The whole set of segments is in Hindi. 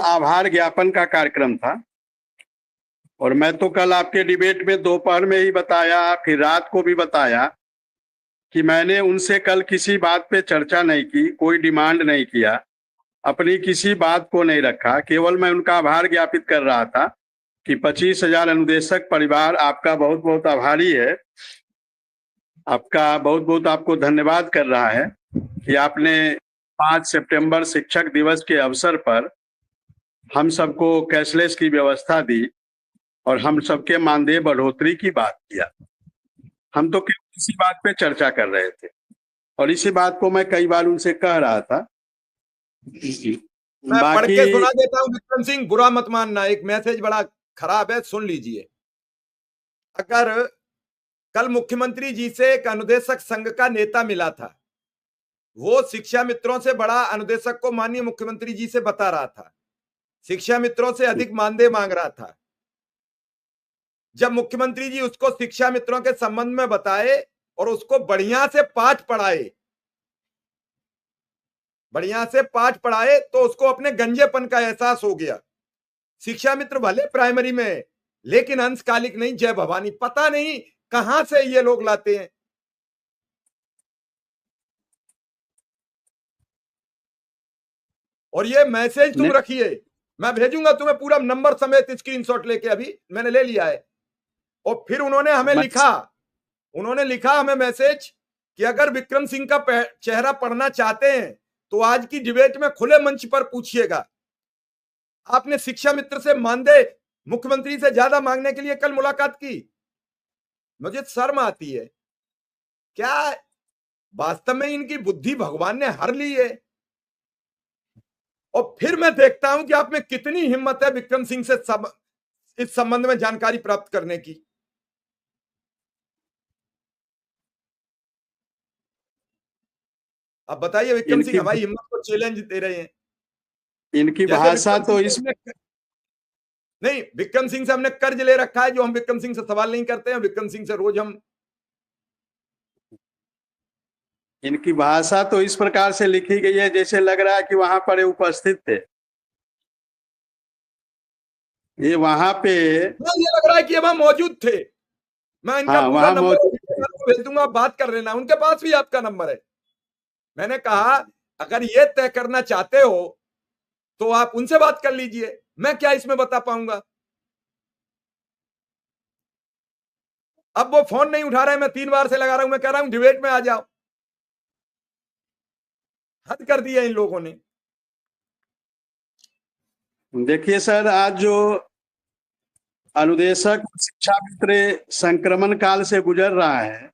आभार ज्ञापन का कार्यक्रम था। और मैं तो कल आपके डिबेट में दोपहर में ही बताया, फिर रात को भी बताया कि मैंने उनसे कल किसी बात पे चर्चा नहीं की, कोई डिमांड नहीं किया, अपनी किसी बात को नहीं रखा। केवल मैं उनका आभार ज्ञापित कर रहा था कि 25,000 अनुदेशक परिवार आपका बहुत बहुत आभारी है, आपका बहुत बहुत आपको धन्यवाद कर रहा है कि आपने 5 सितंबर शिक्षक दिवस के अवसर पर हम सबको कैशलेस की व्यवस्था दी और हम सबके मानदेय बढ़ोतरी की बात किया। हम तो किसी बात पे चर्चा कर रहे थे और इसी बात को मैं कई बार उनसे कह रहा था। मैं पढ़ के सुना देता हूं विक्रम सिंह, बुरा मत मानना, एक मैसेज बड़ा खराब है, सुन लीजिए। अगर कल मुख्यमंत्री जी से एक अनुदेशक संघ का नेता मिला था, वो शिक्षा मित्रों से बड़ा अनुदेशक को माननीय मुख्यमंत्री जी से बता रहा था, शिक्षा मित्रों से अधिक मानदेय मांग रहा था। जब मुख्यमंत्री जी उसको शिक्षा मित्रों के संबंध में बताए और उसको बढ़िया से पाठ पढ़ाए, तो उसको अपने गंजेपन का एहसास हो गया। शिक्षा मित्र भले प्राइमरी में, लेकिन अंशकालिक नहीं, जय भवानी। पता नहीं कहां से ये लोग लाते हैं। और ये मैसेज तुम रखिए, मैं भेजूंगा तुम्हें पूरा नंबर समेत स्क्रीनशॉट लेके, अभी मैंने ले लिया है। और फिर उन्होंने हमें लिखा हमें मैसेज कि अगर विक्रम सिंह का चेहरा पढ़ना चाहते हैं तो आज की डिबेट में खुले मंच पर पूछिएगा। आपने शिक्षा मित्र से मानदेय मुख्यमंत्री से ज्यादा मांगने के लिए कल मुलाकात की। मुझे शर्म आती है। क्या वास्तव में इनकी बुद्धि भगवान ने हर ली है? और फिर मैं देखता हूं कि आप में कितनी हिम्मत है विक्रम सिंह से इस संबंध में जानकारी प्राप्त करने की। अब बताइए, विक्रम सिंह हमारी हिम्मत को चैलेंज दे रहे हैं। इनकी भाषा तो नहीं, विक्रम सिंह से हमने कर्ज ले रखा है, जो हम विक्रम सिंह से सवाल नहीं करते हैं। विक्रम सिंह से रोज हम, इनकी भाषा तो इस प्रकार से लिखी गई है जैसे लग रहा है कि वहां पर उपस्थित थे। ये वहां पे ये लग रहा है कि वहां मौजूद थे। मैं इनका पूरा नंबर भेज दूंगा, बात कर लेना, उनके पास भी आपका नंबर है। मैंने कहा अगर ये तय करना चाहते हो तो आप उनसे बात कर लीजिए, मैं क्या इसमें बता पाऊंगा। अब वो फोन नहीं उठा रहे, मैं 3 बार से लगा रहा हूं, मैं कह रहा हूं डिबेट में आ जाओ। हद कर दिया इन लोगों ने। देखिए सर, आज जो अनुदेशक शिक्षा मित्र संक्रमण काल से गुजर रहा है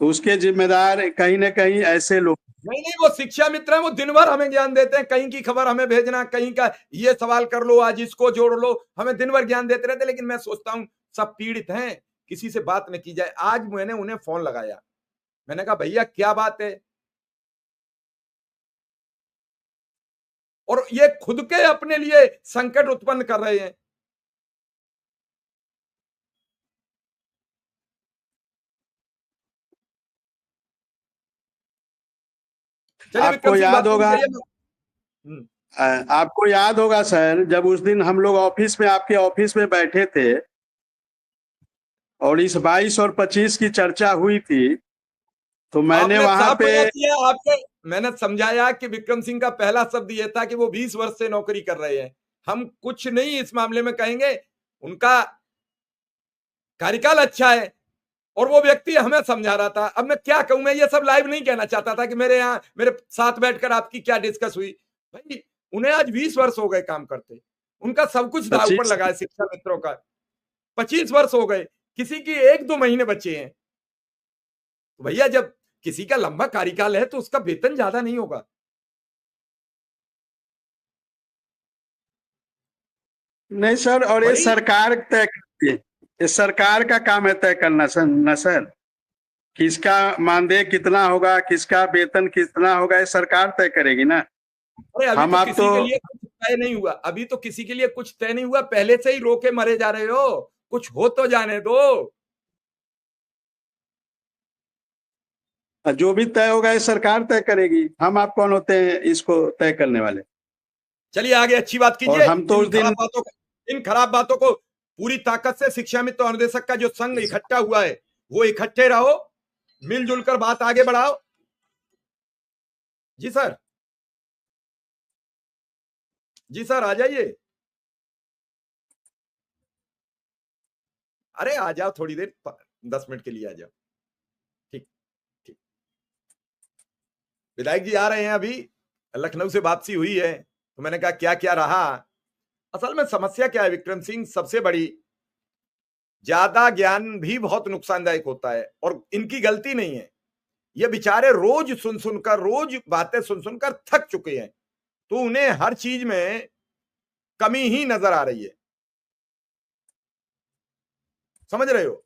तो उसके जिम्मेदार कहीं ना कहीं ऐसे लोग नहीं, वो शिक्षा मित्र हैं, वो दिन भर हमें ज्ञान देते हैं। कहीं की खबर हमें भेजना, कहीं का ये सवाल कर लो, आज इसको जोड़ लो, हमें दिन भर ज्ञान देते रहते। लेकिन मैं सोचता हूं सब पीड़ित हैं, किसी से बात न की जाए। आज मैंने उन्हें फोन लगाया, मैंने कहा भैया क्या बात है। और ये खुद के अपने लिए संकट उत्पन्न कर रहे हैं। आपको याद होगा, आपको याद होगा सर, जब उस दिन हम लोग ऑफिस में, आपके ऑफिस में बैठे थे और इस 22 और 25 की चर्चा हुई थी, तो मैंने वहां पे मैंने समझाया कि विक्रम सिंह का पहला शब्द यह था कि वो 20 वर्ष से नौकरी कर रहे हैं। हम कुछ नहीं इस मामले में कहेंगे, उनका कार्यकाल अच्छा है। और वो व्यक्ति हमें समझा रहा था। अब मैं क्या कहूं, मैं ये सब लाइव नहीं कहना चाहता था कि मेरे यहाँ मेरे साथ बैठकर आपकी क्या डिस्कस हुई। भाई उन्हें आज 20 वर्ष हो गए काम करते, उनका सब कुछ दाव पर लगा है शिक्षा मित्रों का। 25 वर्ष हो गए, किसी की 1-2 महीने बचे हैं। तो भैया जब किसी का लंबा कार्यकाल है तो उसका वेतन ज्यादा नहीं होगा। नहीं सर, और ये सरकार तय करती है, ये सरकार का काम है तय करना सर, न सर, किसका मानदेय कितना होगा, किसका वेतन कितना होगा, ये सरकार तय करेगी ना। अरे अभी तो किसी के लिए कुछ तय नहीं हुआ, अभी तो किसी के लिए कुछ तय नहीं हुआ, पहले से ही रोके मरे जा रहे हो। कुछ हो तो जाने दो। जो भी तय होगा ये सरकार तय करेगी, हम आप कौन होते हैं इसको तय करने वाले। चलिए आगे अच्छी बात और कीजिए। हम तो उस दिन इन खराब बातों को पूरी ताकत से शिक्षा मित्र और अनुदेशक का जो संघ इकट्ठा हुआ है वो इकट्ठे रहो, मिलजुल कर बात आगे बढ़ाओ। जी सर, जी सर, आ जाइए। अरे आ जाओ, थोड़ी देर 10 मिनट के लिए आ जाओ। ठीक ठीक। विधायक जी आ रहे हैं, अभी लखनऊ से वापसी हुई है, तो मैंने कहा क्या क्या रहा। असल में समस्या क्या है विक्रम सिंह, सबसे बड़ी, ज्यादा ज्ञान भी बहुत नुकसानदायक होता है और इनकी गलती नहीं है। ये बेचारे रोज सुन सुनकर, रोज बातें सुन सुनकर थक चुके हैं, तो उन्हें हर चीज में कमी ही नजर आ रही है। समझ रहे हो?